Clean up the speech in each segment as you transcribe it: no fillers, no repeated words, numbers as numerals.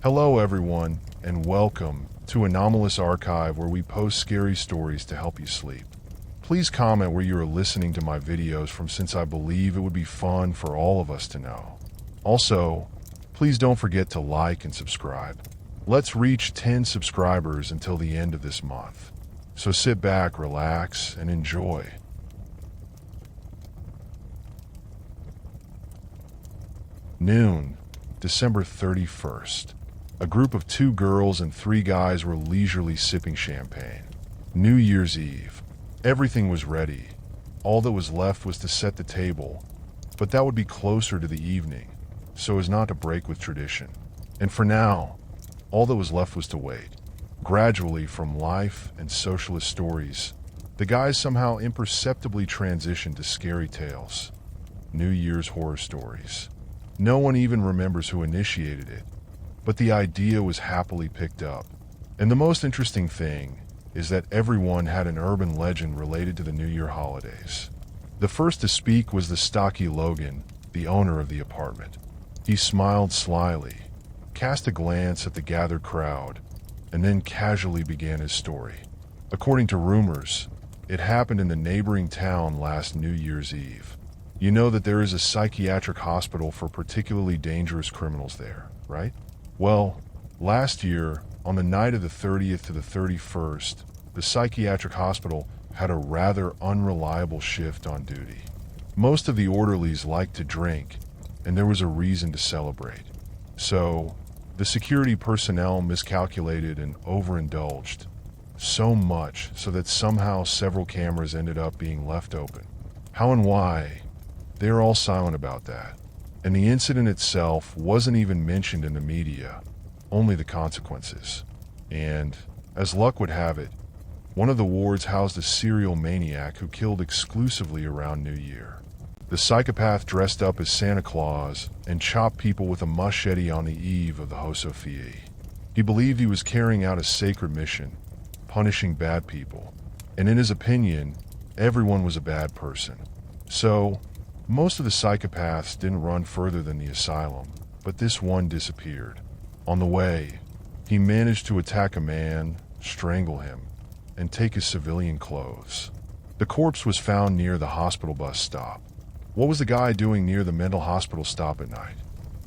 Hello everyone, and welcome to Anomalous Archive, where we post scary stories to help you sleep. Please comment where you are listening to my videos from, since I believe it would be fun for all of us to know. Also, please don't forget to like and subscribe. Let's reach 10 subscribers until the end of this month. So sit back, relax, and enjoy. Noon, December 31st. A group of 2 girls and 3 guys were leisurely sipping champagne. New Year's Eve. Everything was ready. All that was left was to set the table, but that would be closer to the evening, so as not to break with tradition. And for now, all that was left was to wait. Gradually, from life and socialist stories, the guys somehow imperceptibly transitioned to scary tales. New Year's horror stories. No one even remembers who initiated it, but the idea was happily picked up. And the most interesting thing is that everyone had an urban legend related to the New Year holidays. The first to speak was the stocky Logan, the owner of the apartment. He smiled slyly, cast a glance at the gathered crowd, and then casually began his story. According to rumors, it happened in the neighboring town last New Year's Eve. You know that there is a psychiatric hospital for particularly dangerous criminals there, right? Well, last year, on the night of the 30th to the 31st, the psychiatric hospital had a rather unreliable shift on duty. Most of the orderlies liked to drink, and there was a reason to celebrate. So, the security personnel miscalculated and overindulged. So much so that somehow several cameras ended up being left open. How and why? They are all silent about that. And the incident itself wasn't even mentioned in the media, only the consequences. And, as luck would have it, one of the wards housed a serial maniac who killed exclusively around New Year. The psychopath dressed up as Santa Claus and chopped people with a machete on the eve of the Hosofii. He believed he was carrying out a sacred mission, punishing bad people. And in his opinion, everyone was a bad person. So, most of the psychopaths didn't run further than the asylum, but this one disappeared. On the way, he managed to attack a man, strangle him, and take his civilian clothes. The corpse was found near the hospital bus stop. What was the guy doing near the mental hospital stop at night?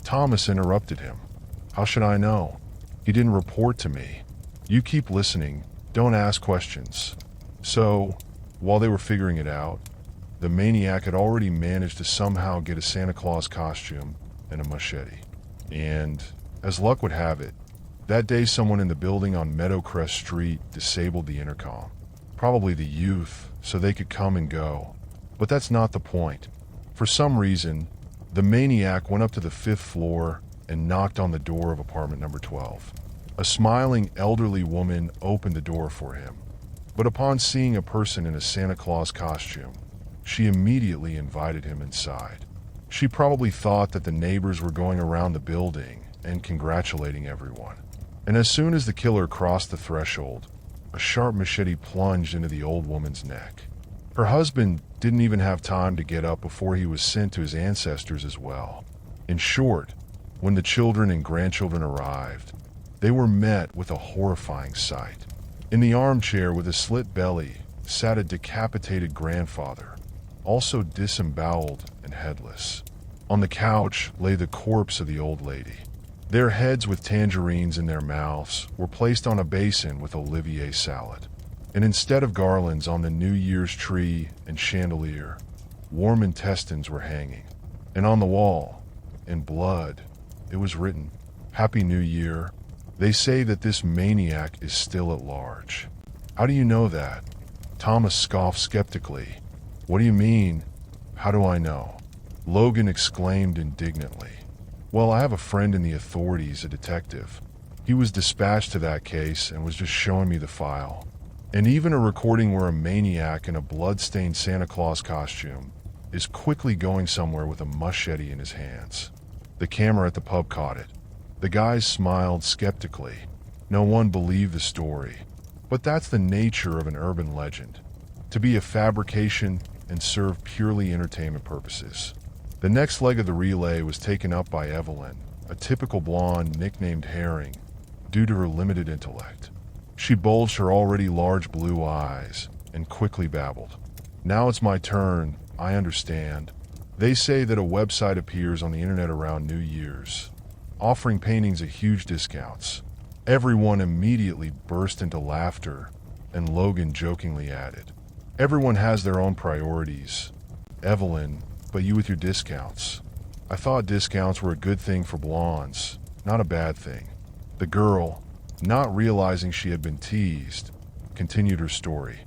Thomas interrupted him. How should I know? He didn't report to me. You keep listening, don't ask questions. So, while they were figuring it out, the maniac had already managed to somehow get a Santa Claus costume and a machete. And, as luck would have it, that day someone in the building on Meadowcrest Street disabled the intercom. Probably the youth, so they could come and go. But that's not the point. For some reason, the maniac went up to the 5th floor and knocked on the door of apartment number 12. A smiling elderly woman opened the door for him. But upon seeing a person in a Santa Claus costume, she immediately invited him inside. She probably thought that the neighbors were going around the building and congratulating everyone. And as soon as the killer crossed the threshold, a sharp machete plunged into the old woman's neck. Her husband didn't even have time to get up before he was sent to his ancestors as well. In short, when the children and grandchildren arrived, they were met with a horrifying sight. In the armchair with a slit belly sat a decapitated grandfather, also disemboweled and headless. On the couch lay the corpse of the old lady. Their heads with tangerines in their mouths were placed on a basin with Olivier salad. And instead of garlands on the New Year's tree and chandelier, warm intestines were hanging. And on the wall, in blood, it was written, "Happy New Year. They say that this maniac is still at large." How do you know that? Thomas scoffed skeptically. What do you mean? How do I know? Logan exclaimed indignantly. Well, I have a friend in the authorities, a detective. He was dispatched to that case and was just showing me the file. And even a recording where a maniac in a blood-stained Santa Claus costume is quickly going somewhere with a machete in his hands. The camera at the pub caught it. The guys smiled skeptically. No one believed the story. But that's the nature of an urban legend. To be a fabrication and serve purely entertainment purposes. The next leg of the relay was taken up by Evelyn, a typical blonde nicknamed Herring due to her limited intellect. She bulged her already large blue eyes and quickly babbled. "Now it's my turn, I understand. They say that a website appears on the internet around New Year's, offering paintings at huge discounts." Everyone immediately burst into laughter, and Logan jokingly added, "Everyone has their own priorities. Evelyn, but you with your discounts. I thought discounts were a good thing for blondes, not a bad thing." The girl, not realizing she had been teased, continued her story.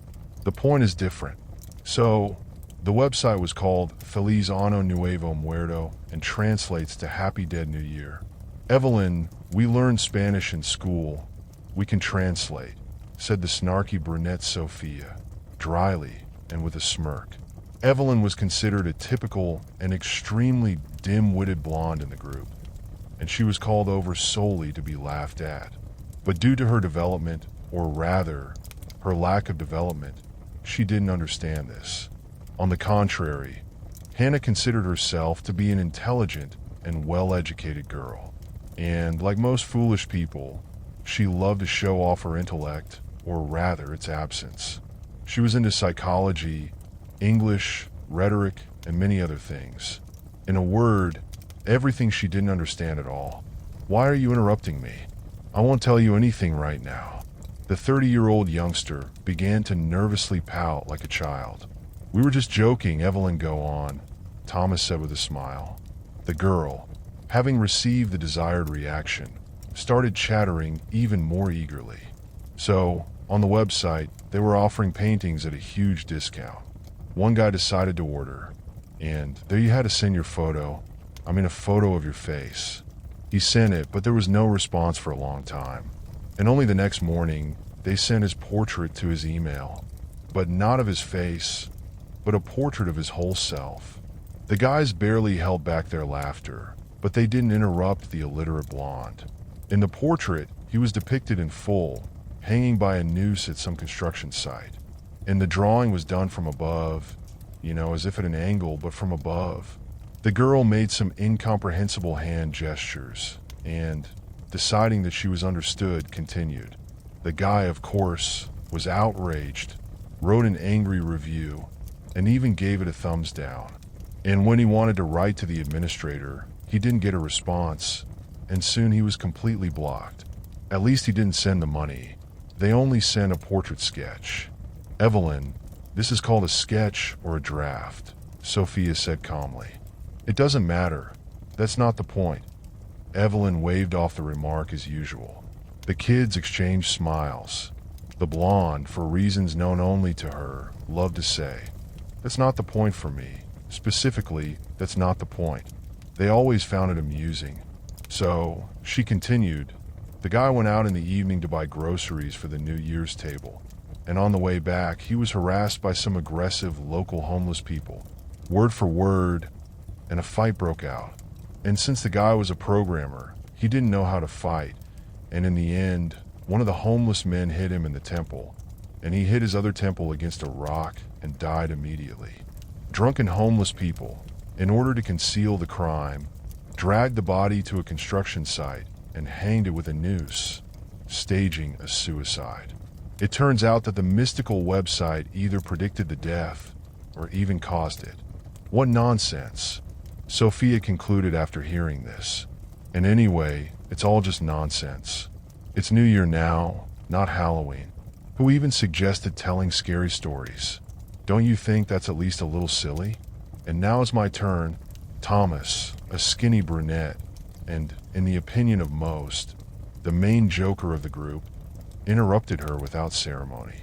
"The point is different. So, the website was called Feliz Año Nuevo Muerto and translates to Happy Dead New Year. Evelyn, we learned Spanish in school. We can translate," said the snarky brunette Sophia, dryly and with a smirk. Evelyn was considered a typical and extremely dim-witted blonde in the group, and she was called over solely to be laughed at. But due to her development, or rather, her lack of development, she didn't understand this. On the contrary, Hannah considered herself to be an intelligent and well-educated girl. And like most foolish people, she loved to show off her intellect, or rather its absence. She was into psychology, English, rhetoric, and many other things. In a word, everything she didn't understand at all. "Why are you interrupting me? I won't tell you anything right now." The 30-year-old youngster began to nervously pout like a child. "We were just joking, Evelyn, go on," Thomas said with a smile. The girl, having received the desired reaction, started chattering even more eagerly. "So, on the website, they were offering paintings at a huge discount. One guy decided to order, and there you had to send your photo. I mean, a photo of your face. He sent it, but there was no response for a long time. And only the next morning, they sent his portrait to his email. But not of his face, but a portrait of his whole self." The guys barely held back their laughter, but they didn't interrupt the illiterate blonde. In the portrait, he was depicted in full, hanging by a noose at some construction site. And the drawing was done from above, as if at an angle, but from above. The girl made some incomprehensible hand gestures, and, deciding that she was understood, continued. The guy, of course, was outraged, wrote an angry review, and even gave it a thumbs down. And when he wanted to write to the administrator, he didn't get a response, and soon he was completely blocked. At least he didn't send the money. They only sent a portrait sketch. "Evelyn, this is called a sketch or a draft," Sophia said calmly. "It doesn't matter. That's not the point." Evelyn waved off the remark as usual. The kids exchanged smiles. The blonde, for reasons known only to her, loved to say, "That's not the point for me. Specifically, that's not the point." They always found it amusing. So, she continued, "The guy went out in the evening to buy groceries for the New Year's table, and on the way back, he was harassed by some aggressive local homeless people, word for word, and a fight broke out. And since the guy was a programmer, he didn't know how to fight, and in the end, one of the homeless men hit him in the temple, and he hit his other temple against a rock and died immediately. Drunken homeless people, in order to conceal the crime, dragged the body to a construction site and hanged it with a noose, staging a suicide. It turns out that the mystical website either predicted the death or even caused it. What nonsense," Sophia concluded after hearing this. "And anyway, it's all just nonsense. It's New Year now, not Halloween. Who even suggested telling scary stories? Don't you think that's at least a little silly?" And now is my turn. Thomas, a skinny brunette, and, in the opinion of most, the main joker of the group, interrupted her without ceremony.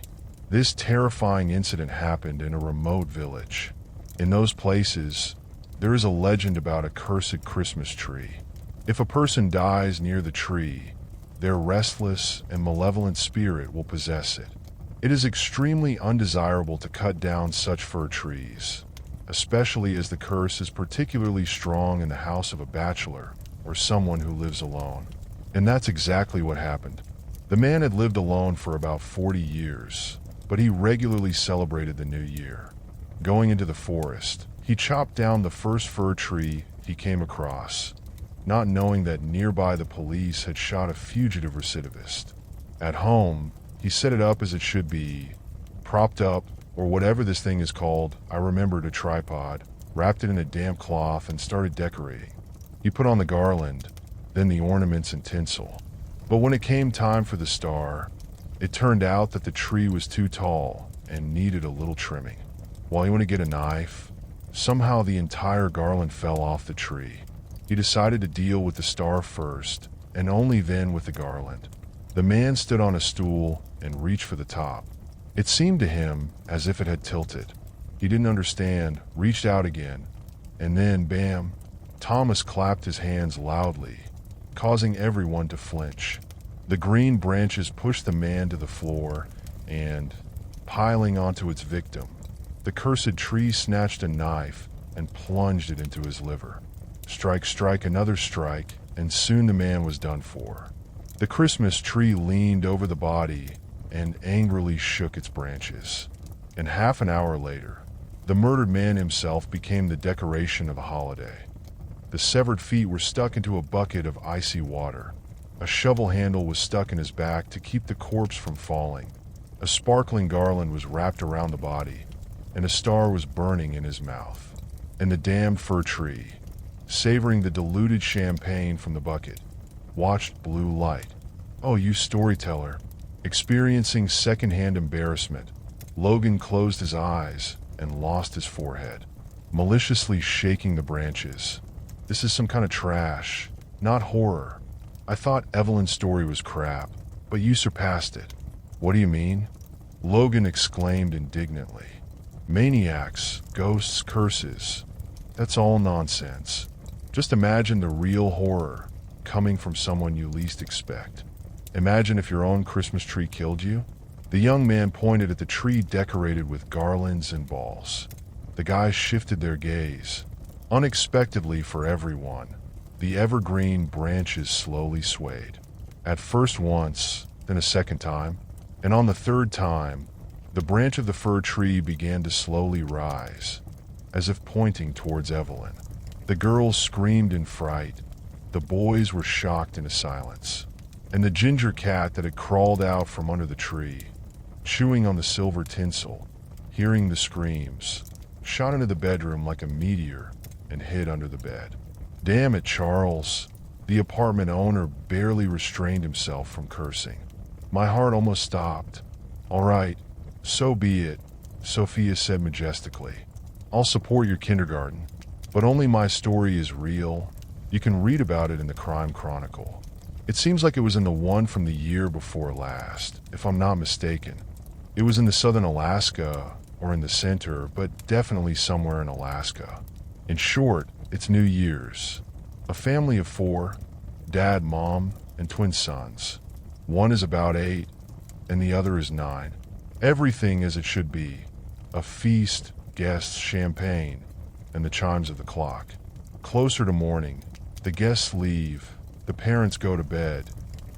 This terrifying incident happened in a remote village. In those places, there is a legend about a cursed Christmas tree. If a person dies near the tree, their restless and malevolent spirit will possess it. It is extremely undesirable to cut down such fir trees, especially as the curse is particularly strong in the house of a bachelor or someone who lives alone. And that's exactly what happened. The man had lived alone for about 40 years, but he regularly celebrated the new year. Going into the forest, he chopped down the first fir tree he came across. not knowing that nearby the police had shot a fugitive recidivist. At home, he set it up as it should be, propped up, or whatever this thing is called. I remembered a tripod, wrapped it in a damp cloth, and started decorating. He put on the garland, then the ornaments and tinsel. But when it came time for the star, it turned out that the tree was too tall and needed a little trimming. While he went to get a knife, somehow the entire garland fell off the tree. He decided to deal with the star first, and only then with the garland. The man stood on a stool and reached for the top. It seemed to him as if it had tilted. He didn't understand, reached out again, and then, bam, Thomas clapped his hands loudly, causing everyone to flinch. The green branches pushed the man to the floor, and, piling onto its victim, the cursed tree snatched a knife and plunged it into his liver. Strike, strike, another strike, and soon the man was done for. The Christmas tree leaned over the body and angrily shook its branches. And half an hour later, the murdered man himself became the decoration of a holiday. The severed feet were stuck into a bucket of icy water. A shovel handle was stuck in his back to keep the corpse from falling. A sparkling garland was wrapped around the body, and a star was burning in his mouth. And the damned fir tree, savoring the diluted champagne from the bucket, watched blue light. Oh, you storyteller. Experiencing secondhand embarrassment, Logan closed his eyes and lost his forehead, maliciously shaking the branches. This is some kind of trash, not horror. I thought Evelyn's story was crap, but you surpassed it. What do you mean? Logan exclaimed indignantly. Maniacs, ghosts, curses. That's all nonsense. Just imagine the real horror coming from someone you least expect. Imagine if your own Christmas tree killed you. The young man pointed at the tree decorated with garlands and balls. The guys shifted their gaze. Unexpectedly for everyone, the evergreen branches slowly swayed. At first once, then a second time, and on the third time, the branch of the fir tree began to slowly rise, as if pointing towards Evelyn. The girls screamed in fright. The boys were shocked into silence. And the ginger cat that had crawled out from under the tree, chewing on the silver tinsel, hearing the screams, shot into the bedroom like a meteor and hid under the bed. Damn it, Charles. The apartment owner barely restrained himself from cursing. My heart almost stopped. All right, so be it, Sophia said majestically. I'll support your kindergarten, but only my story is real. You can read about it in the Crime Chronicle. It seems like it was in the one from the year before last, if I'm not mistaken. It was in the southern Alaska, or in the center, but definitely somewhere in Alaska. In short, it's New Year's. A family of 4, dad, mom, and twin sons. One is about 8, and the other is 9. Everything as it should be. A feast, guests, champagne, and the chimes of the clock. Closer to morning, the guests leave. The parents go to bed,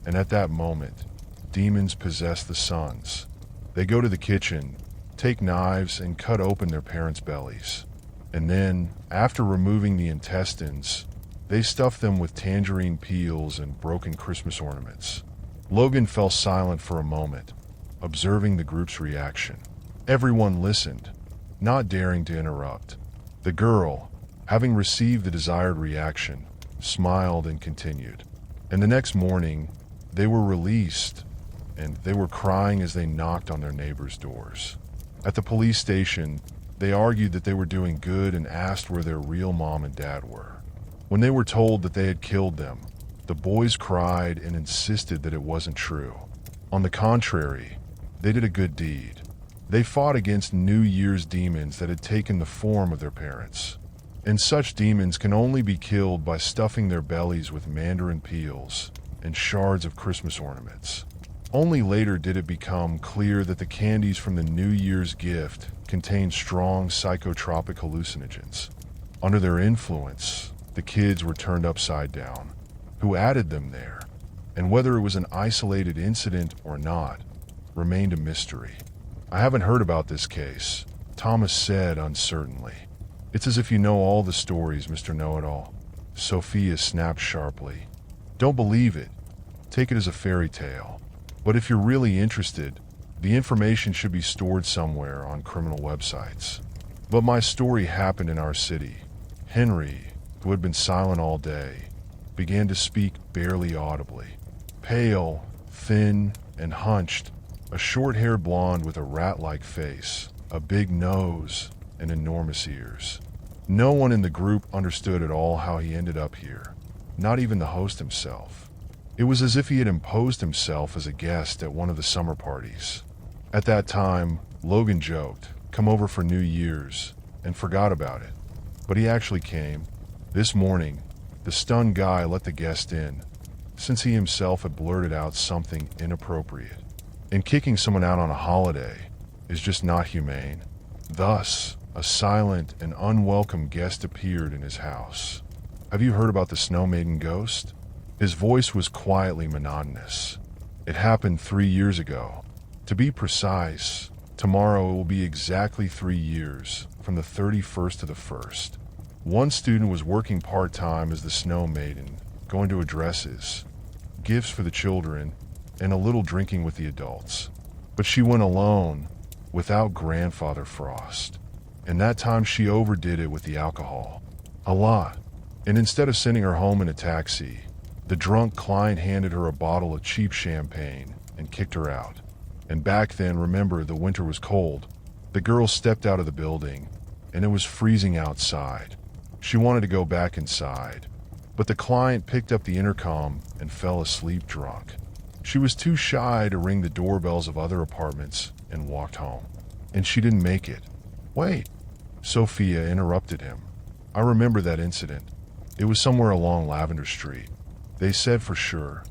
and at that moment, demons possess the sons. They go to the kitchen, take knives, and cut open their parents' bellies. And then, after removing the intestines, they stuff them with tangerine peels and broken Christmas ornaments. Logan fell silent for a moment, observing the group's reaction. Everyone listened, not daring to interrupt. The girl, having received the desired reaction, smiled and continued. And the next morning, they were released, and they were crying as they knocked on their neighbors' doors. At the police station, they argued that they were doing good and asked where their real mom and dad were. When they were told that they had killed them, the boys cried and insisted that it wasn't true. On the contrary, they did a good deed. They fought against New Year's demons that had taken the form of their parents. And such demons can only be killed by stuffing their bellies with mandarin peels and shards of Christmas ornaments. Only later did it become clear that the candies from the New Year's gift contained strong psychotropic hallucinogens. Under their influence, the kids were turned upside down. Who added them there, and whether it was an isolated incident or not, remained a mystery. I haven't heard about this case, Thomas said uncertainly. It's as if you know all the stories, Mr. Know-It-All. Sophia snapped sharply. Don't believe it. Take it as a fairy tale. But if you're really interested, the information should be stored somewhere on criminal websites. But my story happened in our city. Henry, who had been silent all day, began to speak barely audibly. Pale, thin, and hunched, a short-haired blonde with a rat-like face, a big nose, and enormous ears. No one in the group understood at all how he ended up here, not even the host himself. It was as if he had imposed himself as a guest at one of the summer parties. At that time, Logan joked, "Come over for New Year's," and forgot about it. But he actually came. This morning, the stunned guy let the guest in, since he himself had blurted out something inappropriate. And kicking someone out on a holiday is just not humane. Thus, a silent and unwelcome guest appeared in his house. Have you heard about the Snow Maiden ghost? His voice was quietly monotonous. It happened 3 years ago. To be precise, tomorrow it will be exactly 3 years, from the 31st to the 1st. One student was working part-time as the Snow Maiden, going to addresses, gifts for the children, and a little drinking with the adults. But she went alone, without Grandfather Frost. And that time she overdid it with the alcohol. A lot. And instead of sending her home in a taxi, the drunk client handed her a bottle of cheap champagne and kicked her out. And back then, remember, the winter was cold. The girl stepped out of the building, and it was freezing outside. She wanted to go back inside, but the client picked up the intercom and fell asleep drunk. She was too shy to ring the doorbells of other apartments and walked home. And she didn't make it. Wait, Sophia interrupted him. I remember that incident. It was somewhere along Lavender Street. They said for sure.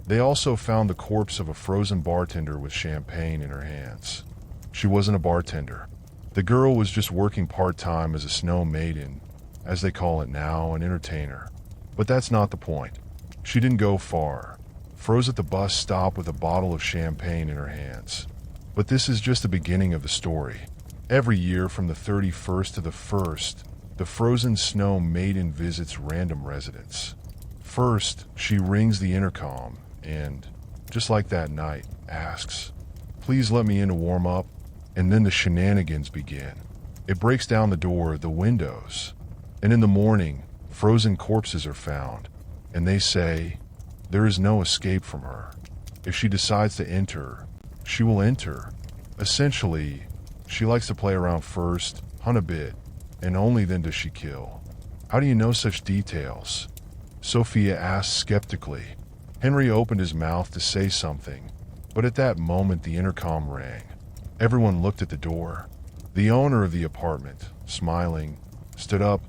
They also found the corpse of a frozen bartender with champagne in her hands. She wasn't a bartender. The girl was just working part-time as a Snow Maiden, as they call it now, an entertainer. But that's not the point. She didn't go far. Froze at the bus stop with a bottle of champagne in her hands. But this is just the beginning of the story. Every year from the 31st to the 1st, the frozen Snow Maiden visits random residents. First, she rings the intercom and, just like that night, asks, "Please let me in to warm up." And then the shenanigans begin. It breaks down the door, the windows. And in the morning, frozen corpses are found. And they say, there is no escape from her. If she decides to enter, she will enter. Essentially, she likes to play around first, hunt a bit, and only then does she kill. How do you know such details? Sophia asked skeptically. Henry opened his mouth to say something, but at that moment the intercom rang. Everyone looked at the door. The owner of the apartment, smiling, stood up,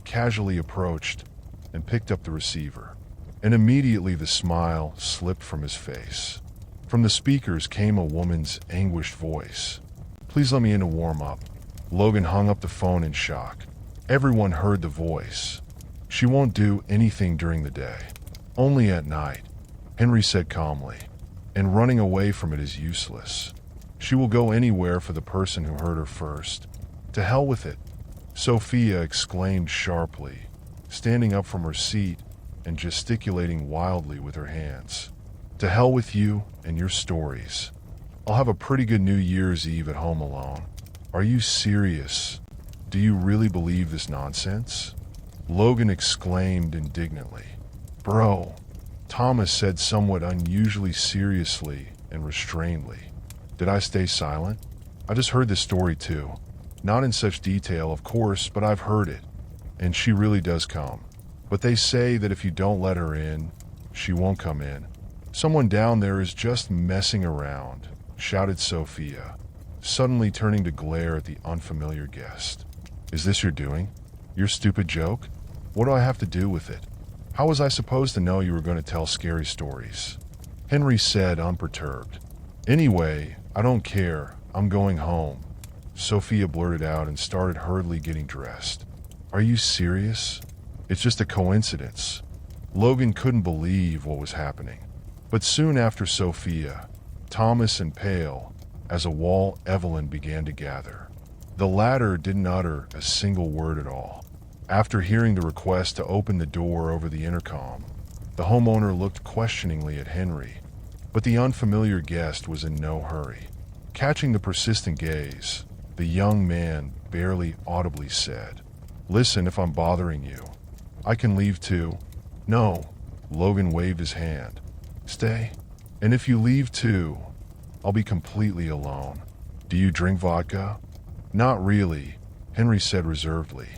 casually approached, and picked up the receiver. And immediately the smile slipped from his face. From the speakers came a woman's anguished voice. "Please let me in to warm up." Logan hung up the phone in shock. Everyone heard the voice. "She won't do anything during the day. Only at night," Henry said calmly. "And running away from it is useless. She will go anywhere for the person who hurt her first. To hell with it," Sophia exclaimed sharply, standing up from her seat and gesticulating wildly with her hands. "To hell with you and your stories. I'll have a pretty good New Year's Eve at home alone." "Are you serious? Do you really believe this nonsense?" Logan exclaimed indignantly. "Bro," Thomas said somewhat unusually seriously and restrainedly. "Did I stay silent? I just heard this story too. Not in such detail, of course, but I've heard it. And she really does come. But they say that if you don't let her in, she won't come in. Someone down there is just messing around," shouted Sophia, suddenly turning to glare at the unfamiliar guest. "Is this your doing? Your stupid joke? What do I have to do with it? How was I supposed to know you were going to tell scary stories?" Henry said, unperturbed. "Anyway, I don't care. I'm going home," Sophia blurted out and started hurriedly getting dressed. "Are you serious? It's just a coincidence." Logan couldn't believe what was happening. But soon after Sophia, Thomas and Pale, as a wall, Evelyn began to gather. The latter didn't utter a single word at all. After hearing the request to open the door over the intercom, the homeowner looked questioningly at Henry, but the unfamiliar guest was in no hurry. Catching the persistent gaze, the young man barely audibly said, "Listen, if I'm bothering you, I can leave too." "No," Logan waved his hand. "Stay. And if you leave too, I'll be completely alone." "Do you drink vodka?" "Not really," Henry said reservedly.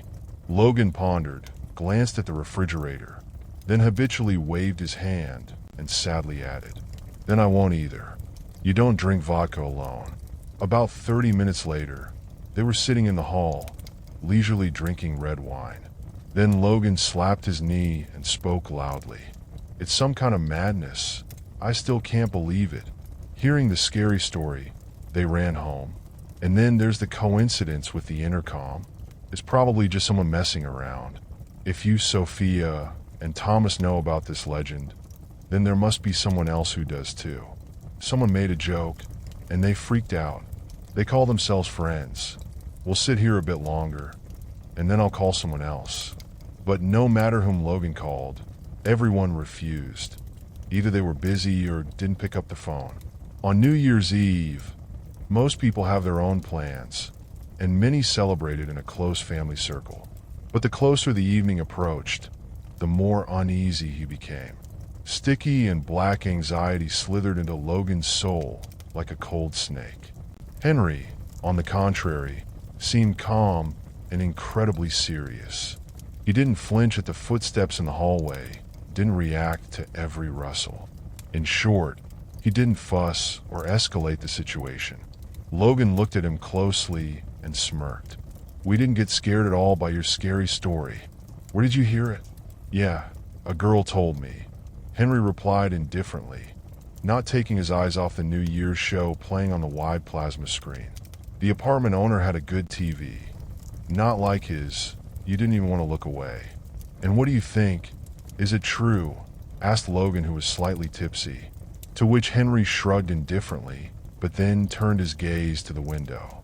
Logan pondered, glanced at the refrigerator, then habitually waved his hand and sadly added, "Then I won't either. You don't drink vodka alone." About 30 minutes later, they were sitting in the hall, leisurely drinking red wine. Then Logan slapped his knee and spoke loudly. "It's some kind of madness. I still can't believe it." Hearing the scary story, they ran home. And then there's the coincidence with the intercom. It's probably just someone messing around. If you, Sophia, and Thomas know about this legend, then there must be someone else who does too. Someone made a joke, and they freaked out. They call themselves friends. We'll sit here a bit longer, and then I'll call someone else. But no matter whom Logan called, everyone refused. Either they were busy or didn't pick up the phone. On New Year's Eve, most people have their own plans, and many celebrated in a close family circle. But the closer the evening approached, the more uneasy he became. Sticky and black anxiety slithered into Logan's soul like a cold snake. Henry, on the contrary, seemed calm and incredibly serious. He didn't flinch at the footsteps in the hallway, didn't react to every rustle. In short, he didn't fuss or escalate the situation. Logan looked at him closely and smirked. "We didn't get scared at all by your scary story. Where did you hear it?" "Yeah, a girl told me," Henry replied indifferently, not taking his eyes off the New Year's show playing on the wide plasma screen. The apartment owner had a good TV. Not like his. You didn't even want to look away. "And what do you think? Is it true?" asked Logan, who was slightly tipsy, to which Henry shrugged indifferently, but then turned his gaze to the window.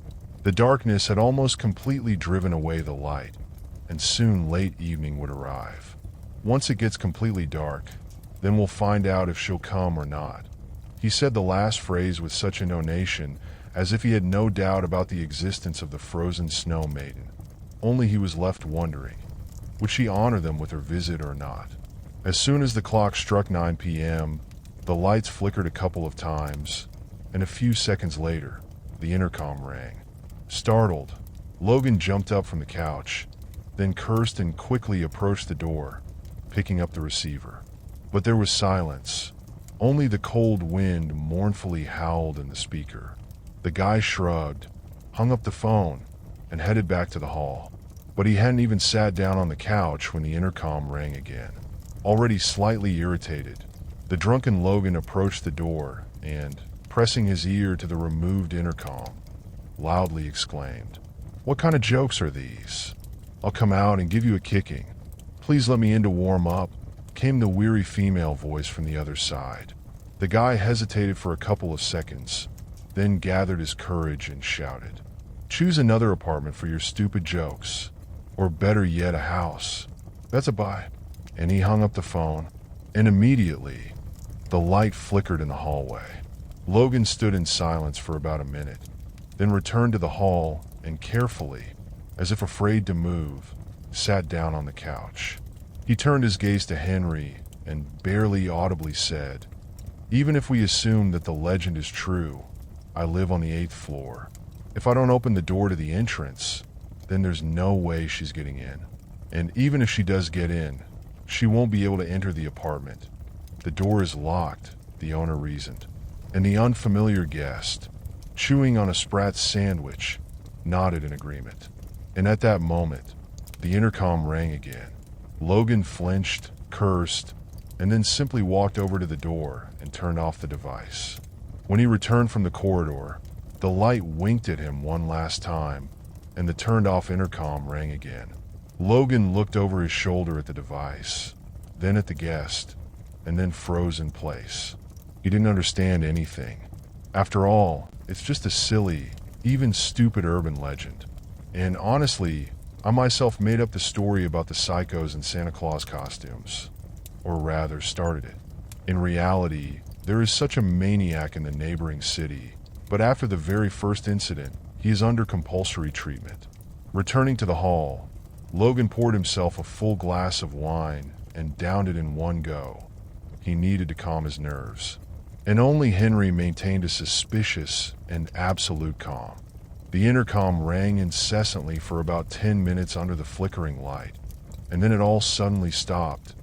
The darkness had almost completely driven away the light, and soon late evening would arrive. "Once it gets completely dark, then we'll find out if she'll come or not." He said the last phrase with such intonation as if he had no doubt about the existence of the frozen snow maiden. Only he was left wondering, would she honor them with her visit or not? As soon as the clock struck 9 p.m., the lights flickered a couple of times, and a few seconds later, the intercom rang. Startled, Logan jumped up from the couch, then cursed and quickly approached the door, picking up the receiver. But there was silence. Only the cold wind mournfully howled in the speaker. The guy shrugged, hung up the phone, and headed back to the hall. But he hadn't even sat down on the couch when the intercom rang again. Already slightly irritated, the drunken Logan approached the door and, pressing his ear to the removed intercom, loudly exclaimed, "What kind of jokes are these? I'll come out and give you a kicking. Please let me in to warm up," came the weary female voice from the other side. The guy hesitated for a couple of seconds, then gathered his courage and shouted, "Choose another apartment for your stupid jokes, or better yet, a house. That's a buy." And he hung up the phone, and immediately, the light flickered in the hallway. Logan stood in silence for about a minute, then returned to the hall and carefully, as if afraid to move, sat down on the couch. He turned his gaze to Henry and barely audibly said, "Even if we assume that the legend is true, I live on the 8th floor. If I don't open the door to the entrance, then there's no way she's getting in. And even if she does get in, she won't be able to enter the apartment. The door is locked," the owner reasoned. And the unfamiliar guest, chewing on a Sprat sandwich, nodded in agreement. And at that moment, the intercom rang again. Logan flinched, cursed, and then simply walked over to the door and turned off the device. When he returned from the corridor, the light winked at him one last time, and the turned-off intercom rang again. Logan looked over his shoulder at the device, then at the guest, and then froze in place. He didn't understand anything. After all, it's just a silly, even stupid urban legend. And honestly, I myself made up the story about the psychos in Santa Claus costumes. Or rather, started it. In reality, there is such a maniac in the neighboring city, but after the very first incident, he is under compulsory treatment. Returning to the hall, Logan poured himself a full glass of wine and downed it in one go. He needed to calm his nerves. And only Henry maintained a suspicious and absolute calm. The intercom rang incessantly for about 10 minutes under the flickering light, and then it all suddenly stopped,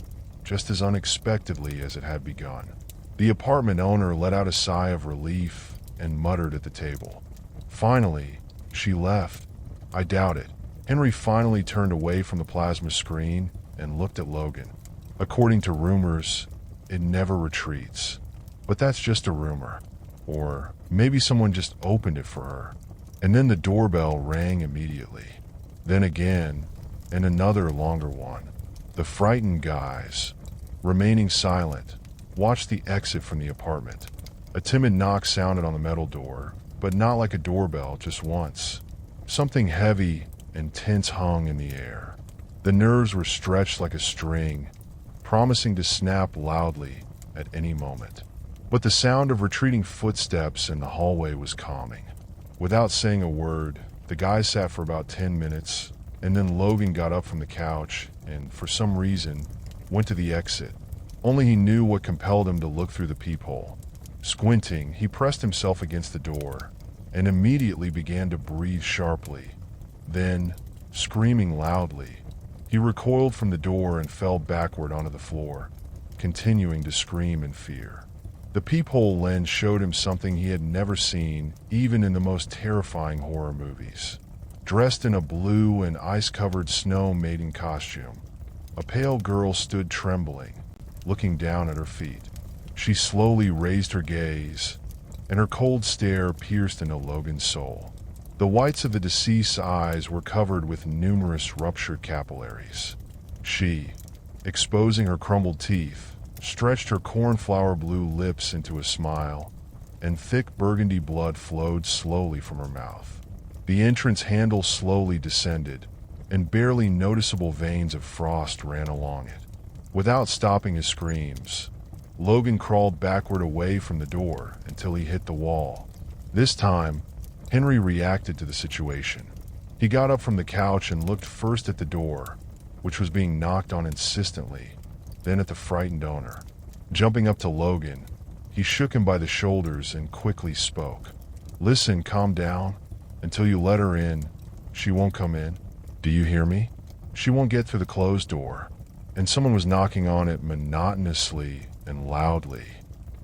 just as unexpectedly as it had begun. The apartment owner let out a sigh of relief and muttered at the table. Finally, she left. I doubt it. Henry finally turned away from the plasma screen and looked at Logan. According to rumors, it never retreats. But that's just a rumor. Or maybe someone just opened it for her. And then the doorbell rang immediately. Then again, and another longer one. The frightened guys, remaining silent, watched the exit from the apartment. A timid knock sounded on the metal door, but not like a doorbell, just once. Something heavy and tense hung in the air. The nerves were stretched like a string, promising to snap loudly at any moment. But the sound of retreating footsteps in the hallway was calming. Without saying a word, the guys sat for about 10 minutes, and then Logan got up from the couch and, for some reason, went to the exit. Only he knew what compelled him to look through the peephole. Squinting, he pressed himself against the door and immediately began to breathe sharply. Then, screaming loudly, he recoiled from the door and fell backward onto the floor, continuing to scream in fear. The peephole lens showed him something he had never seen, even in the most terrifying horror movies. Dressed in a blue and ice-covered snow maiden costume, a pale girl stood trembling, looking down at her feet. She slowly raised her gaze, and her cold stare pierced into Logan's soul. The whites of the deceased's eyes were covered with numerous ruptured capillaries. She, exposing her crumbled teeth, stretched her cornflower blue lips into a smile, and thick burgundy blood flowed slowly from her mouth. The entrance handle slowly descended, and barely noticeable veins of frost ran along it. Without stopping his screams, Logan crawled backward away from the door until he hit the wall. This time, Henry reacted to the situation. He got up from the couch and looked first at the door, which was being knocked on insistently, then at the frightened owner. Jumping up to Logan, he shook him by the shoulders and quickly spoke. "Listen, calm down. Until you let her in, she won't come in. Do you hear me? She won't get through the closed door." And someone was knocking on it monotonously and loudly.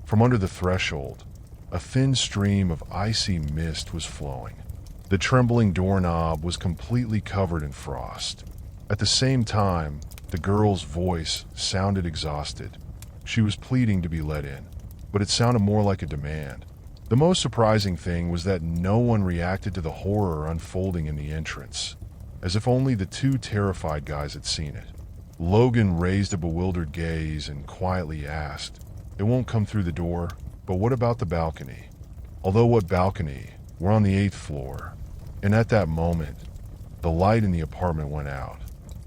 From under the threshold, a thin stream of icy mist was flowing. The trembling doorknob was completely covered in frost. At the same time, the girl's voice sounded exhausted. She was pleading to be let in, but it sounded more like a demand. The most surprising thing was that no one reacted to the horror unfolding in the entrance, as if only the two terrified guys had seen it. Logan raised a bewildered gaze and quietly asked, "It won't come through the door, but what about the balcony?" Although what balcony? We're on the 8th floor. And at that moment, the light in the apartment went out.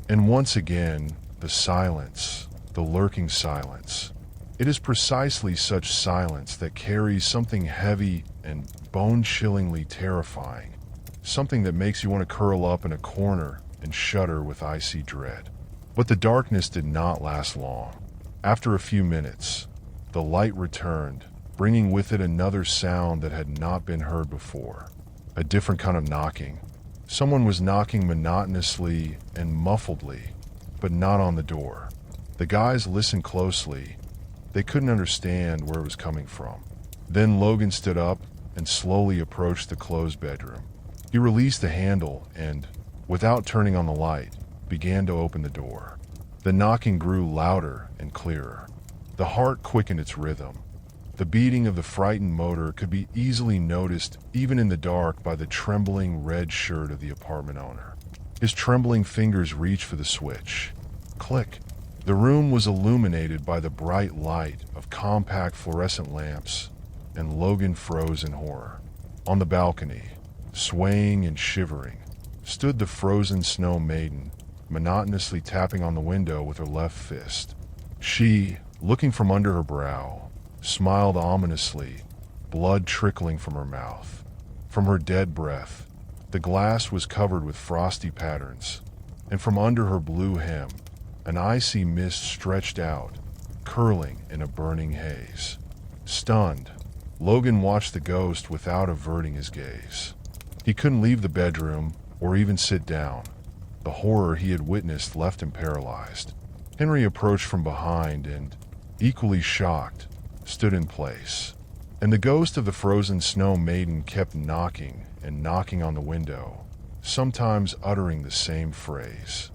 And once again, the silence, the lurking silence. It is precisely such silence that carries something heavy and bone-chillingly terrifying, something that makes you want to curl up in a corner and shudder with icy dread. But the darkness did not last long. After a few minutes, the light returned, bringing with it another sound that had not been heard before. A different kind of knocking. Someone was knocking monotonously and muffledly, but not on the door. The guys listened closely. They couldn't understand where it was coming from. Then Logan stood up and slowly approached the closed bedroom. He released the handle and, without turning on the light, began to open the door. The knocking grew louder and clearer. The heart quickened its rhythm. The beating of the frightened motor could be easily noticed even in the dark by the trembling red shirt of the apartment owner. His trembling fingers reached for the switch. Click. The room was illuminated by the bright light of compact fluorescent lamps, and Logan froze in horror. On the balcony, swaying and shivering, stood the frozen snow maiden, monotonously tapping on the window with her left fist. She, looking from under her brow, smiled ominously, blood trickling from her mouth. From her dead breath, the glass was covered with frosty patterns, and from under her blue hem, an icy mist stretched out, curling in a burning haze. Stunned, Logan watched the ghost without averting his gaze. He couldn't leave the bedroom or even sit down. The horror he had witnessed left him paralyzed. Henry approached from behind and, equally shocked, stood in place. And the ghost of the frozen snow maiden kept knocking and knocking on the window, sometimes uttering the same phrase.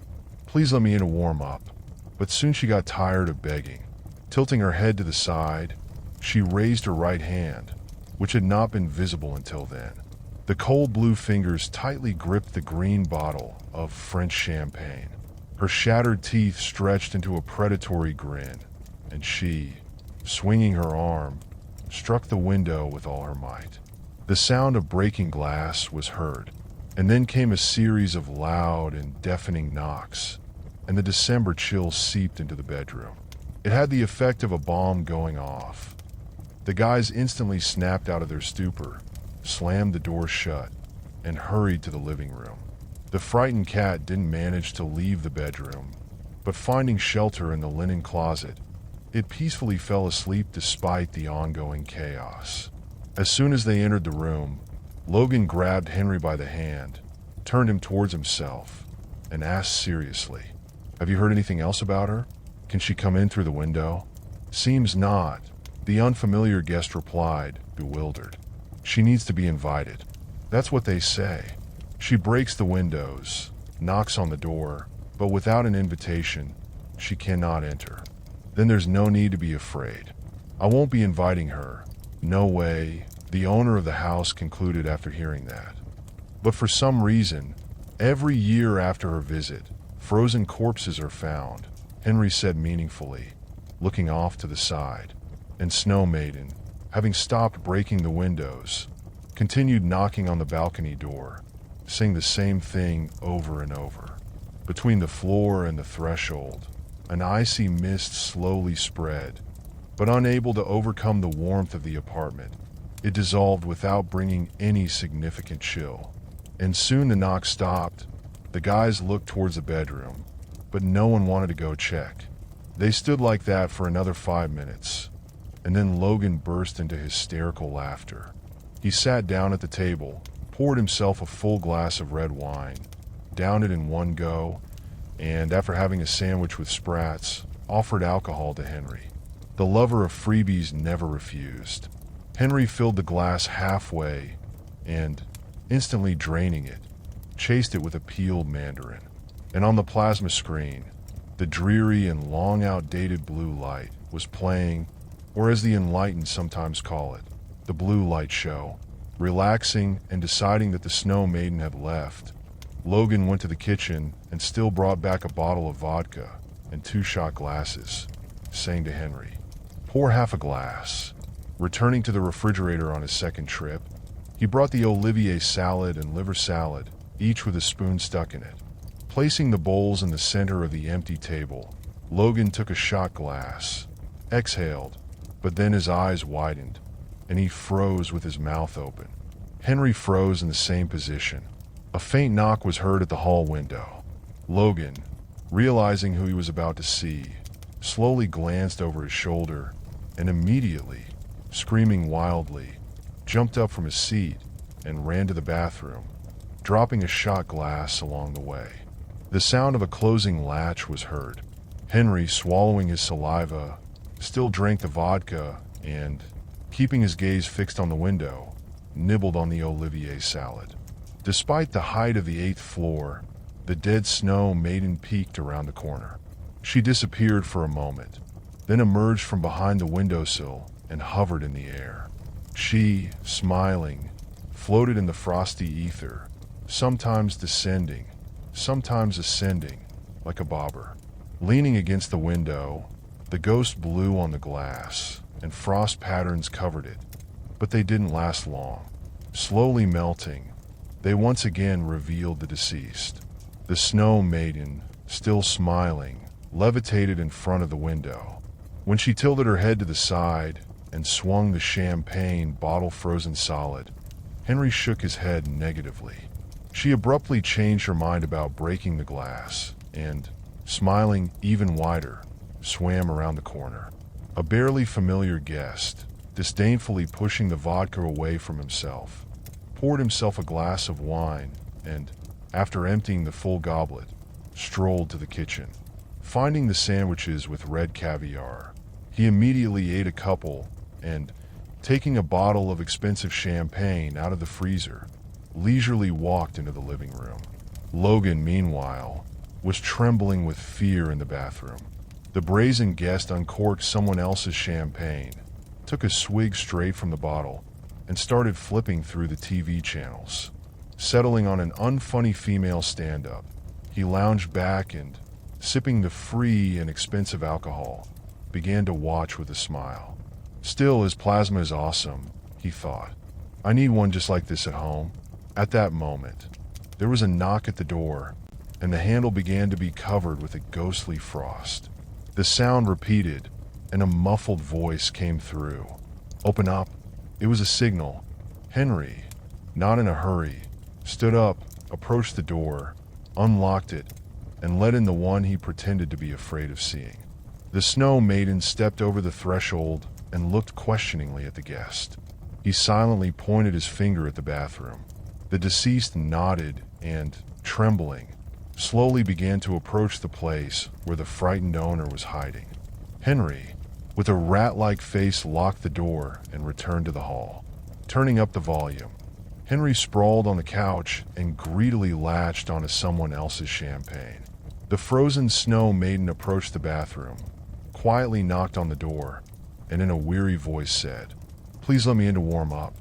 "Please let me in to warm up." But soon she got tired of begging. Tilting her head to the side, she raised her right hand, which had not been visible until then. The cold blue fingers tightly gripped the green bottle of French champagne. Her shattered teeth stretched into a predatory grin, and she, swinging her arm, struck the window with all her might. The sound of breaking glass was heard, and then came a series of loud and deafening knocks, and the December chill seeped into the bedroom. It had the effect of a bomb going off. The guys instantly snapped out of their stupor, slammed the door shut, and hurried to the living room. The frightened cat didn't manage to leave the bedroom, but finding shelter in the linen closet, it peacefully fell asleep despite the ongoing chaos. As soon as they entered the room, Logan grabbed Henry by the hand, turned him towards himself, and asked seriously, "Have you heard anything else about her? Can she come in through the window?" "Seems not," the unfamiliar guest replied, bewildered. "She needs to be invited. That's what they say. She breaks the windows, knocks on the door, but without an invitation, she cannot enter. Then there's no need to be afraid. I won't be inviting her. No way," the owner of the house concluded after hearing that. But for some reason, every year after her visit, frozen corpses are found, Henry said meaningfully, looking off to the side. And Snow Maiden, having stopped breaking the windows, continued knocking on the balcony door, saying the same thing over and over. Between the floor and the threshold, an icy mist slowly spread, but unable to overcome the warmth of the apartment, it dissolved without bringing any significant chill. And soon the knock stopped. The guys looked towards the bedroom, but no one wanted to go check. They stood like that for another 5 minutes, and then Logan burst into hysterical laughter. He sat down at the table, poured himself a full glass of red wine, downed it in one go, and after having a sandwich with Sprats, offered alcohol to Henry. The lover of freebies never refused. Henry filled the glass halfway and, instantly draining it, chased it with a peeled mandarin. And on the plasma screen, the dreary and long outdated blue light was playing, or as the enlightened sometimes call it, the blue light show. Relaxing and deciding that the Snow Maiden had left, Logan went to the kitchen and still brought back a bottle of vodka and 2 shot glasses, saying to Henry, "Pour half a glass." Returning to the refrigerator on his second trip, he brought the Olivier salad and liver salad, each with a spoon stuck in it. Placing the bowls in the center of the empty table, Logan took a shot glass, exhaled, but then his eyes widened, and he froze with his mouth open. Henry froze in the same position. A faint knock was heard at the hall window. Logan, realizing who he was about to see, slowly glanced over his shoulder and immediately, screaming wildly, jumped up from his seat and ran to the bathroom, dropping a shot glass along the way. The sound of a closing latch was heard. Henry, swallowing his saliva, still drank the vodka and, keeping his gaze fixed on the window, nibbled on the Olivier salad. Despite the height of the 8th floor, the dead Snow Maiden peeked around the corner. She disappeared for a moment, then emerged from behind the windowsill and hovered in the air. She, smiling, floated in the frosty ether, sometimes descending, sometimes ascending, like a bobber. Leaning against the window, the ghost blew on the glass, and frost patterns covered it, but they didn't last long. Slowly melting, They once again revealed the deceased. The Snow Maiden, still smiling, levitated in front of the window. When she tilted her head to the side and swung the champagne bottle frozen solid, Henry shook his head negatively. She abruptly changed her mind about breaking the glass and, smiling even wider, swam around the corner. A barely familiar guest, disdainfully pushing the vodka away from himself, poured himself a glass of wine and, after emptying the full goblet, strolled to the kitchen. Finding the sandwiches with red caviar, he immediately ate a couple and, taking a bottle of expensive champagne out of the freezer, leisurely walked into the living room. Logan, meanwhile, was trembling with fear in the bathroom. The brazen guest uncorked someone else's champagne, took a swig straight from the bottle, and started flipping through the TV channels. Settling on an unfunny female stand-up, he lounged back and, sipping the free and expensive alcohol, began to watch with a smile. Still, his plasma is awesome, he thought. I need one just like this at home. At that moment, there was a knock at the door, and the handle began to be covered with a ghostly frost. The sound repeated, and a muffled voice came through. Open up. It was a signal. Henry, not in a hurry, stood up, approached the door, unlocked it, and let in the one he pretended to be afraid of seeing. The Snow Maiden stepped over the threshold and looked questioningly at the guest. He silently pointed his finger at the bathroom. The deceased nodded and, trembling, slowly began to approach the place where the frightened owner was hiding. Henry, with a rat-like face, locked the door and returned to the hall. Turning up the volume, Henry sprawled on the couch and greedily latched onto someone else's champagne. The frozen Snow Maiden approached the bathroom, quietly knocked on the door, and in a weary voice said, "Please let me in to warm up."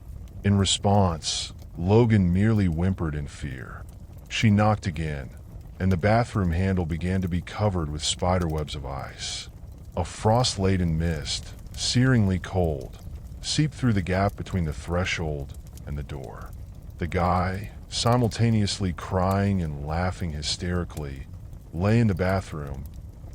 In response, Logan merely whimpered in fear. She knocked again, and the bathroom handle began to be covered with spiderwebs of ice. A frost-laden mist, searingly cold, seeped through the gap between the threshold and the door. The guy, simultaneously crying and laughing hysterically, lay in the bathroom,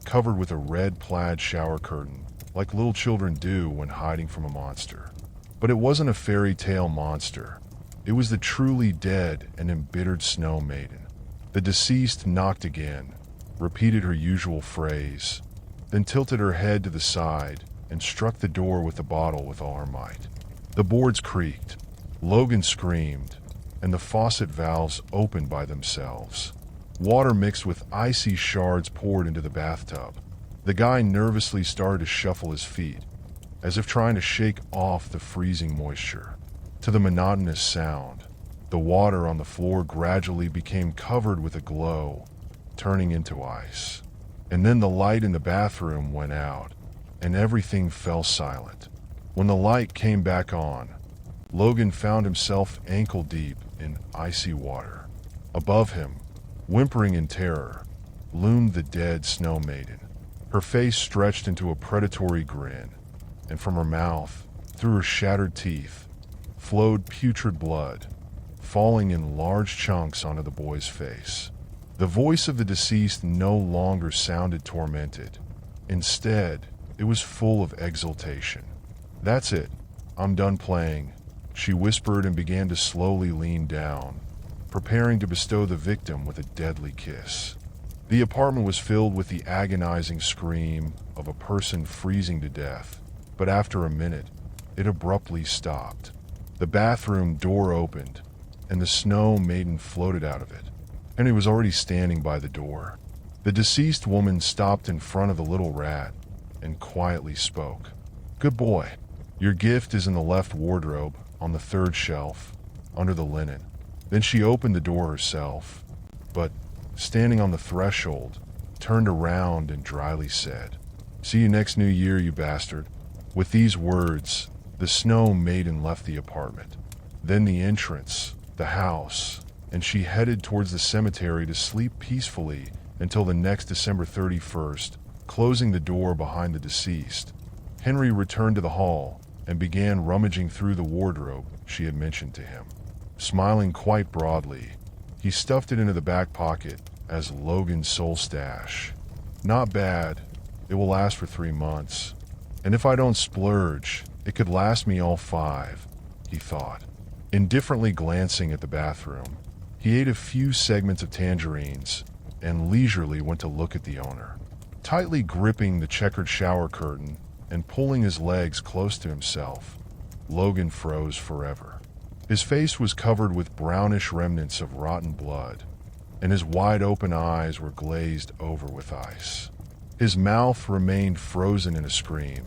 covered with a red plaid shower curtain, like little children do when hiding from a monster. But it wasn't a fairy tale monster. It was the truly dead and embittered Snow Maiden. The deceased knocked again, repeated her usual phrase, then tilted her head to the side and struck the door with the bottle with all her might. The boards creaked, Logan screamed, and the faucet valves opened by themselves. Water mixed with icy shards poured into the bathtub. The guy nervously started to shuffle his feet, as if trying to shake off the freezing moisture. To the monotonous sound, the water on the floor gradually became covered with a glow, turning into ice. And then the light in the bathroom went out, and everything fell silent. When the light came back on, Logan found himself ankle-deep in icy water. Above him, whimpering in terror, loomed the dead Snow Maiden. Her face stretched into a predatory grin, and from her mouth, through her shattered teeth, flowed putrid blood, falling in large chunks onto the boy's face. The voice of the deceased no longer sounded tormented. Instead, it was full of exultation. "That's it. I'm done playing," she whispered and began to slowly lean down, preparing to bestow the victim with a deadly kiss. The apartment was filled with the agonizing scream of a person freezing to death, but after a minute, it abruptly stopped. The bathroom door opened, and the Snow Maiden floated out of it. Henry was already standing by the door. The deceased woman stopped in front of the little rat and quietly spoke. "Good boy. Your gift is in the left wardrobe on the third shelf, under the linen." Then she opened the door herself, but, standing on the threshold, turned around and dryly said, "See you next New Year, you bastard." With these words, the Snow Maiden left the apartment, then the entrance, the house, and she headed towards the cemetery to sleep peacefully until the next December 31st, closing the door behind the deceased. Henry returned to the hall and began rummaging through the wardrobe she had mentioned to him. Smiling quite broadly, he stuffed it into the back pocket as Logan's sole stash. Not bad. It will last for 3 months. And if I don't splurge, it could last me all 5, he thought. Indifferently glancing at the bathroom, he ate a few segments of tangerines and leisurely went to look at the owner. Tightly gripping the checkered shower curtain and pulling his legs close to himself, Logan froze forever. His face was covered with brownish remnants of rotten blood, and his wide-open eyes were glazed over with ice. His mouth remained frozen in a scream,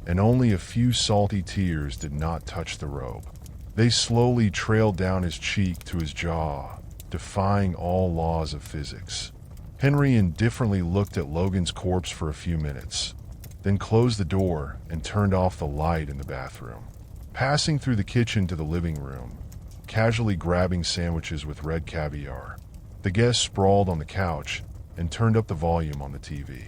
and only a few salty tears did not touch the robe. They slowly trailed down his cheek to his jaw, defying all laws of physics. Henry indifferently looked at Logan's corpse for a few minutes, then closed the door and turned off the light in the bathroom. Passing through the kitchen to the living room, casually grabbing sandwiches with red caviar, the guest sprawled on the couch and turned up the volume on the TV.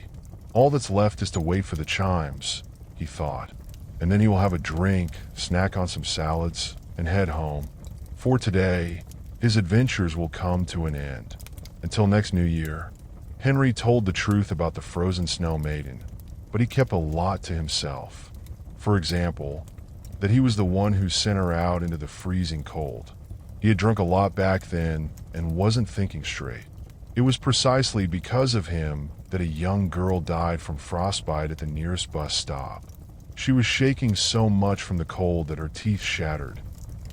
All that's left is to wait for the chimes, he thought, and then he will have a drink, snack on some salads, and head home. For today, his adventures will come to an end. Until next New Year. Henry told the truth about the frozen snow maiden, but he kept a lot to himself. For example, that he was the one who sent her out into the freezing cold. He had drunk a lot back then and wasn't thinking straight. It was precisely because of him that a young girl died from frostbite at the nearest bus stop. She was shaking so much from the cold that her teeth shattered,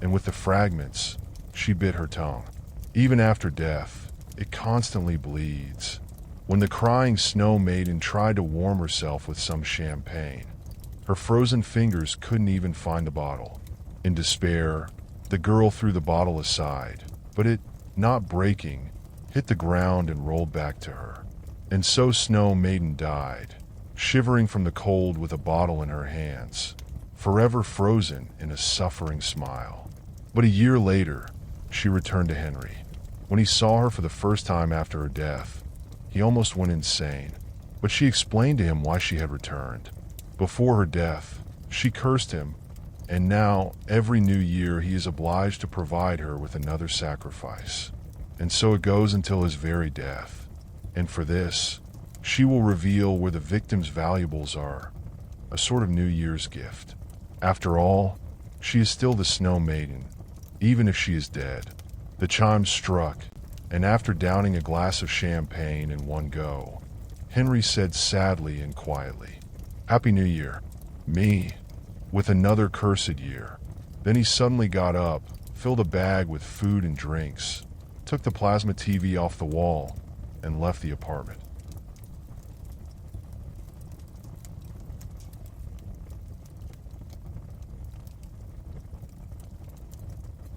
and with the fragments, she bit her tongue. Even after death, it constantly bleeds. When the crying snow maiden tried to warm herself with some champagne, her frozen fingers couldn't even find the bottle. In despair, the girl threw the bottle aside, but it, not breaking, hit the ground and rolled back to her. And so Snow Maiden died, shivering from the cold with a bottle in her hands, forever frozen in a suffering smile. But a year later, she returned to Henry. When he saw her for the first time after her death, he almost went insane. But she explained to him why she had returned. Before her death, she cursed him, and now every new year he is obliged to provide her with another sacrifice. And so it goes until his very death. And for this, she will reveal where the victim's valuables are, a sort of New Year's gift. After all, she is still the Snow Maiden, even if she is dead. The chimes struck, and after downing a glass of champagne in one go, Henry said sadly and quietly, "Happy New Year. Me, with another cursed year." Then he suddenly got up, filled a bag with food and drinks, took the plasma TV off the wall, and left the apartment.